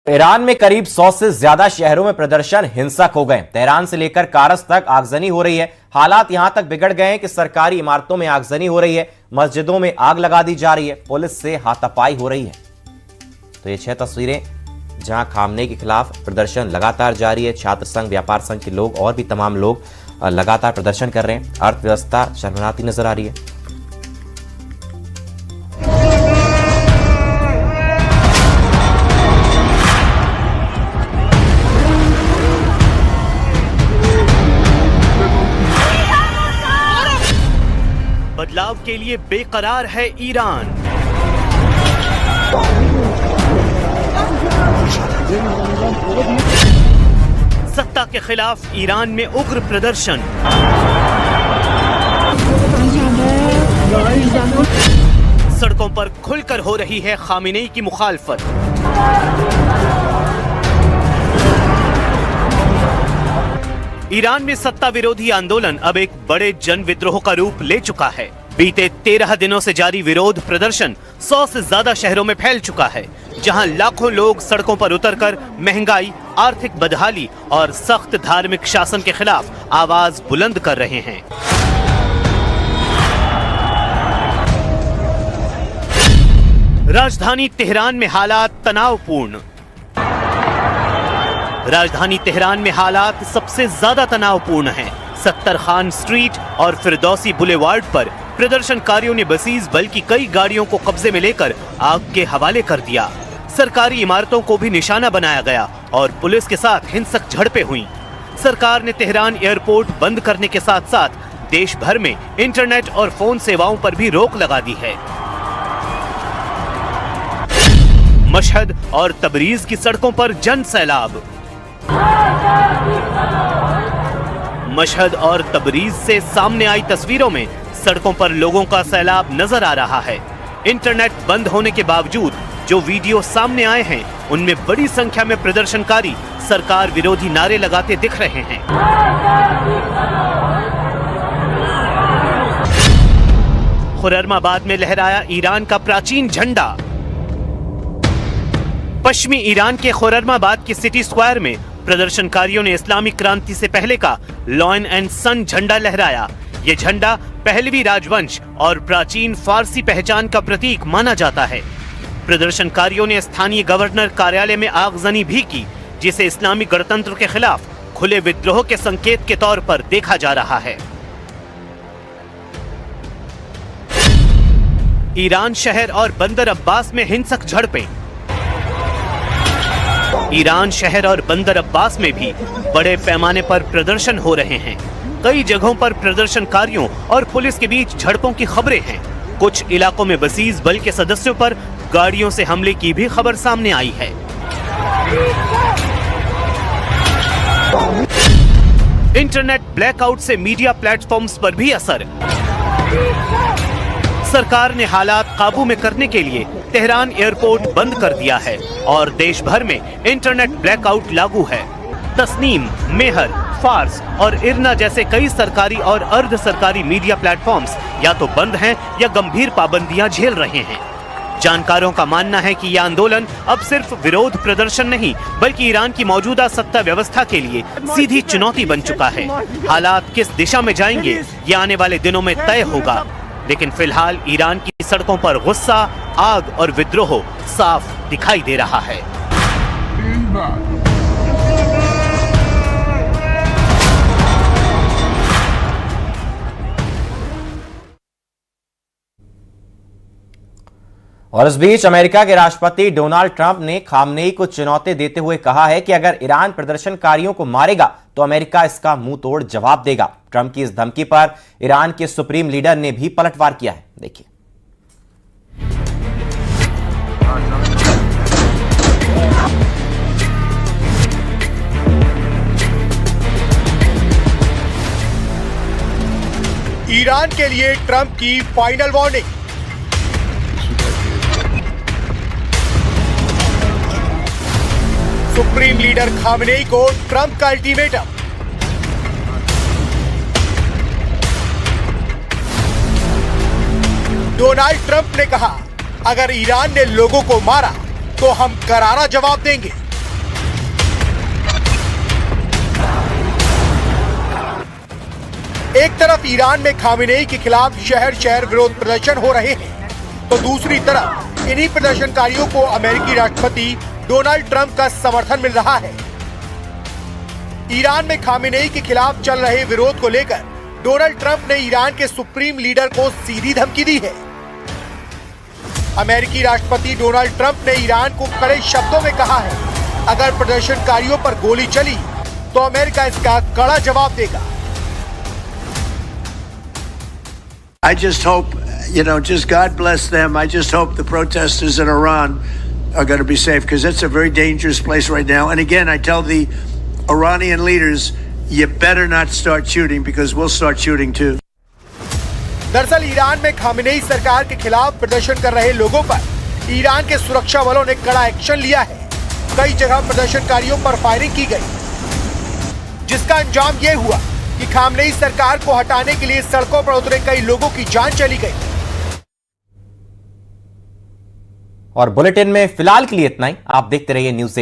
Iran में करीब 100 से ज्यादा शहरों में प्रदर्शन हिंसक हो गए। तेहरान से लेकर कारस तक आगजनी हो रही है। हालात यहां तक बिगड़ गए हैं कि सरकारी इमारतों में आगजनी हो रही है, मस्जिदों में आग लगा दी जा रही है, पुलिस से हाथापाई हो रही है। तो ये 6 तस्वीरें जहां खामनेई के खिलाफ प्रदर्शन लगातार जारी है। छात्र संघ, व्यापार संघ के लोग और भी तमाम लोग लगातार प्रदर्शन कर रहे हैं। अर्थव्यवस्था चरमराती नजर आ रही है। बदलाव के लिए बेकरार है ईरान। सत्ता के खिलाफ ईरान में उग्र प्रदर्शन। सड़कों पर खुलकर हो रही है खामेनेई की मुखालफत। ईरान में सत्ता विरोधी आंदोलन अब एक बड़े जन विद्रोह का रूप ले चुका है। बीते 13 दिनों से जारी विरोध प्रदर्शन 100 से ज्यादा शहरों में फैल चुका है, जहां लाखों लोग सड़कों पर उतरकर महंगाई, आर्थिक बदहाली और सख्त धार्मिक शासन के खिलाफ आवाज बुलंद कर रहे हैं। राजधानी तेहरान में हालात तनावपूर्ण। राजधानी तेहरान में हालात सबसे ज्यादा तनावपूर्ण हैं। सत्तर खान स्ट्रीट और फिरदौसी बुलेवार्ड पर प्रदर्शनकारियों ने बसीज बल की कई गाड़ियों को कब्जे में लेकर आग के हवाले कर दिया। सरकारी इमारतों को भी निशाना बनाया गया और पुलिस के साथ हिंसक झड़पें हुई। सरकार ने तेहरान एयरपोर्ट बंद करने के साथ साथ देश भर में इंटरनेट और फोन सेवाओं पर भी रोक लगा दी है। मशहद और तबरीज की सड़कों पर जन सैलाब। मशहद और तबरीज से सामने आई तस्वीरों में सड़कों पर लोगों का सैलाब नजर आ रहा है। इंटरनेट बंद होने के बावजूद जो वीडियो सामने आए हैं, उनमें बड़ी संख्या में प्रदर्शनकारी सरकार विरोधी नारे लगाते दिख रहे हैं। खुर्रमाबाद में लहराया ईरान का प्राचीन झंडा। पश्चिमी ईरान के खुर्रमाबाद के सिटी स्क्वायर में प्रदर्शनकारियों ने इस्लामिक क्रांति से पहले का लॉयन एंड सन झंडा लहराया। ये झंडा पहलवी राजवंश और प्राचीन फारसी पहचान का प्रतीक माना जाता है। प्रदर्शनकारियों ने स्थानीय गवर्नर कार्यालय में आगजनी भी की, जिसे इस्लामी गणतंत्र के खिलाफ खुले विद्रोह के संकेत के तौर पर देखा जा रहा है। ईरान शहर और बंदर अब्बास में हिंसक झड़पें। ईरान शहर और बंदर अब्बास में भी बड़े पैमाने पर प्रदर्शन हो रहे हैं। कई जगहों पर प्रदर्शनकारियों और पुलिस के बीच झड़पों की खबरें हैं। कुछ इलाकों में बसीज बल के सदस्यों पर गाड़ियों से हमले की भी खबर सामने आई है। इंटरनेट ब्लैकआउट से मीडिया प्लेटफॉर्म्स पर भी असर। सरकार ने हालात काबू में करने के लिए तेहरान एयरपोर्ट बंद कर दिया है और देश भर में इंटरनेट ब्लैकआउट लागू है। तस्नीम, मेहर, फार्स और इरना जैसे कई सरकारी और अर्ध सरकारी मीडिया प्लेटफॉर्म्स या तो बंद हैं या गंभीर पाबंदियां झेल रहे हैं। जानकारों का मानना है कि यह आंदोलन अब सिर्फ विरोध प्रदर्शन नहीं, बल्कि ईरान की मौजूदा सत्ता व्यवस्था के लिए सीधी चुनौती बन चुका है। हालात किस दिशा में जाएंगे, ये आने वाले दिनों में तय होगा, लेकिन फिलहाल ईरान की सड़कों पर गुस्सा, आग और विद्रोह साफ दिखाई दे रहा है। और इस बीच अमेरिका के राष्ट्रपति डोनाल्ड ट्रंप ने खामनेई को चुनौती देते हुए कहा है कि अगर ईरान प्रदर्शनकारियों को मारेगा तो अमेरिका इसका मुंह तोड़ जवाब देगा। ट्रंप की इस धमकी पर ईरान के सुप्रीम लीडर ने भी पलटवार किया है। देखिए। ईरान के लिए ट्रंप की final warning. Supreme leader Khamenei को ट्रंप का अल्टीमेटम। डोनाल्ड ट्रंप ने कहा, अगर ईरान ने लोगों को मारा तो हम करारा जवाब देंगे। एक तरफ ईरान में खामेनेई के खिलाफ शहर शहर विरोध प्रदर्शन हो रहे हैं, तो दूसरी तरफ इन्हीं प्रदर्शनकारियों को अमेरिकी राष्ट्रपति डोनाल्ड ट्रंप का समर्थन मिल रहा है। ईरान में खामेनेई के खिलाफ चल रहे विरोध को लेकर डोनाल्ड ट्रंप ने ईरान के सुप्रीम लीडर को सीधी धमकी दी है। अमेरिकी राष्ट्रपति डोनाल्ड ट्रंप ने ईरान को कड़े शब्दों में कहा है, अगर प्रदर्शनकारियों पर गोली चली तो अमेरिका इसका कड़ा जवाब देगा। I just hope, just God bless them. I just hope the protesters in Iran are going to be safe, because it's a very dangerous place right now. And again, I tell the Iranian leaders, you better not start shooting, because we'll start shooting too. दरअसल Iran में Khamenei सरकार के खिलाफ प्रदर्शन कर रहे लोगों पर ईरान के सुरक्षा बलों ने कड़ा एक्शन लिया है। कई जगह प्रदर्शनकारियों पर फायरिंग की गई, जिसका अंजाम ये हुआ कि खामेनेई सरकार को हटाने के लिए सड़कों पर उतरे कई लोगों की जान चली गई। और बुलेटिन में फिलहाल के लिए इतना ही। आप देखते रहिए न्यूज़